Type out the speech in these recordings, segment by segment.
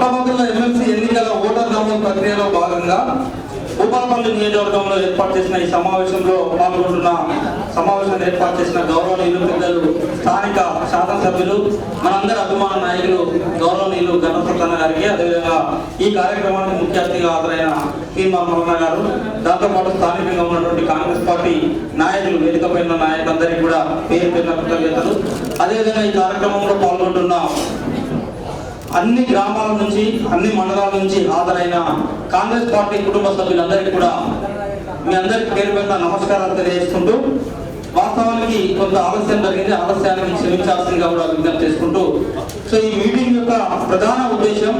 పట్టభద్రుల ఎమ్మెల్సీ ఎన్నికల ఓటర్ నమోదు ప్రక్రియలో భాగంగా భూపాలపల్లి నియోజకవర్గంలో ఏర్పాటు చేసిన ఈ సమావేశంలో సమావేశాన్ని ఏర్పాటు చేసిన గౌరవనీయులు పెద్దలు, స్థానిక శాసనసభ్యులు, మనందరి అభిమాన నాయకులు గౌరవనీయులు గణపతన్న గారికి, అదేవిధంగా ఈ కార్యక్రమానికి ముఖ్య అతిథిగా హాజరైన పీఎం మల్లన్న గారు, దాంతోపాటు స్థానికంగా ఉన్నటువంటి కాంగ్రెస్ పార్టీ నాయకులు, వేదికపై ఉన్న నాయకులందరికీ కూడా పేరు పేరున కృతజ్ఞతలు. అదేవిధంగా ఈ కార్యక్రమంలో పాల్గొంటున్న అన్ని గ్రామాల నుంచి, అన్ని మండలాల నుంచి హాజరైన కాంగ్రెస్ పార్టీ కుటుంబ సభ్యులందరికీ కూడా మీ అందరికీ పేరు పేరున నమస్కారాలు తెలియజేసుకుంటూ, వాస్తవానికి కొంత ఆలస్యం జరిగింది, ఆలస్యాన్ని క్షమించాల్సిందిగా కూడా విజ్ఞప్తి చేసుకుంటూ, సో ఈ మీటింగ్ యొక్క ప్రధాన ఉద్దేశం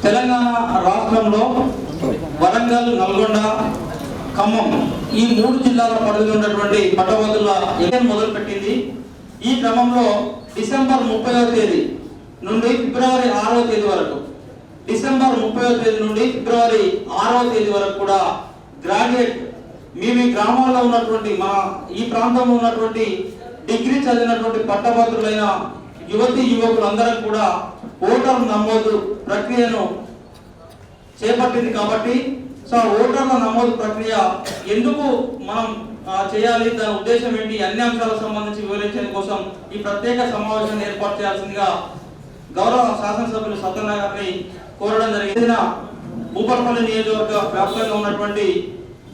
తెలంగాణ రాష్ట్రంలో వరంగల్, నల్గొండ, ఖమ్మం ఈ 3 జిల్లాల పరిధిలో ఉన్నటువంటి పట్టభద్రుల ఎన్నికలు మొదలుపెట్టింది. ఈ క్రమంలో డిసెంబర్ 30వ తేదీ నుండి ఫిబ్రవరి 6వ తేదీ వరకు, డిసెంబర్ 30వ తేదీ నుండి ఫిబ్రవరి 6వ తేదీ వరకు కూడా గ్రాడ్యుయేట్ మీ గ్రామాల్లో ఉన్నటువంటి, ఈ ప్రాంతంలో ఉన్నటువంటి డిగ్రీ చదివినటువంటి పట్టభద్రులైన యువతి యువకులందరూ కూడా ఓటర్ నమోదు ప్రక్రియను చేపట్టింది. కాబట్టి సో ఓటర్ల నమోదు ప్రక్రియ ఎందుకు మనం చేయాలి, దాని ఉద్దేశం ఏంటి, అన్ని అంశాలకు సంబంధించి వివరించడం కోసం ఈ ప్రత్యేక సమావేశాన్ని ఏర్పాటు చేయాల్సిందిగా గౌరవ శాసనసభ్యులు సత్యన్న గారిని కోరడం జరిగింది. భూపాలపల్లి నియోజకవర్గ వ్యాప్తంగా ఉన్నటువంటి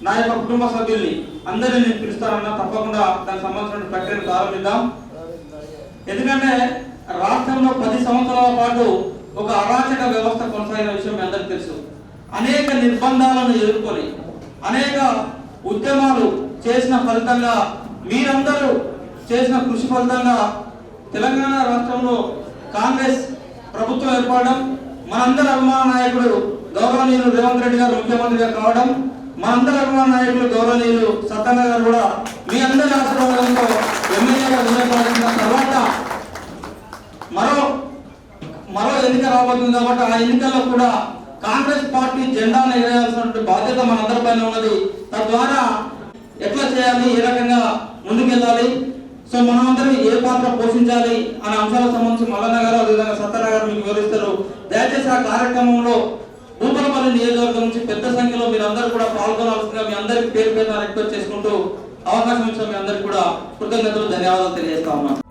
నా యొక్క కుటుంబ సభ్యుల్ని అందరినీ నేను పిలుస్తానన్నా, తప్పకుండా దానికి సంబంధించిన ప్రక్రియను ప్రారంభిద్దాం. ఎందుకంటే రాష్ట్రంలో 10 సంవత్సరాల పాటు ఒక అరాచక వ్యవస్థ కొనసాగిన విషయం మీ అందరికీ తెలుసు. అనేక నిర్బంధాలను ఎదుర్కొని, అనేక ఉద్యమాలు చేసిన ఫలితంగా, మీరందరూ చేసిన కృషి ఫలితంగా తెలంగాణ రాష్ట్రంలో కాంగ్రెస్ ప్రభుత్వం ఏర్పడడం, మనందరి అభిమాన నాయకుడు గౌరవనీయులు రేవంత్ రెడ్డి గారు ముఖ్యమంత్రిగా కావడం, మనందరి అభిమాన నాయకులు గౌరవనీయులు సత్యన్న గారు కూడా మీ అందరి ఆశీర్వాదంతో ఎమ్మెల్యేగా విజయపడిన తర్వాత మరో ఎన్నిక రాబోతుంది. కాబట్టి ఆ ఎన్నికల్లో కూడా కాంగ్రెస్ పార్టీ జెండాను ఎగరేయాల్సినటువంటి బాధ్యత మనందరిపైన ఉన్నది. తద్వారా ఎట్లా చేయాలి, ఏ రకంగా ముందుకెళ్ళాలి, సో మనమందరం ఏ పాత్ర పోషించాలి అనే అంశాలకు సంబంధించి మల్లన్న గారు, అదేవిధంగా సత్యన్న గారు మీకు వివరిస్తారు. దయచేసి ఆ కార్యక్రమంలో భూపాలపల్లి నియోజకవర్గం నుంచి పెద్ద సంఖ్యలో మీరందరూ కూడా పాల్గొనాల్సిందిగా మీ అందరికీ పేరు పేరున రిక్వెస్ట్ చేసుకుంటూ అవకాశం ఇచ్చిన మీ అందరికీ కూడా కృతజ్ఞతలు, ధన్యవాదాలు తెలియజేస్తా ఉన్నాను.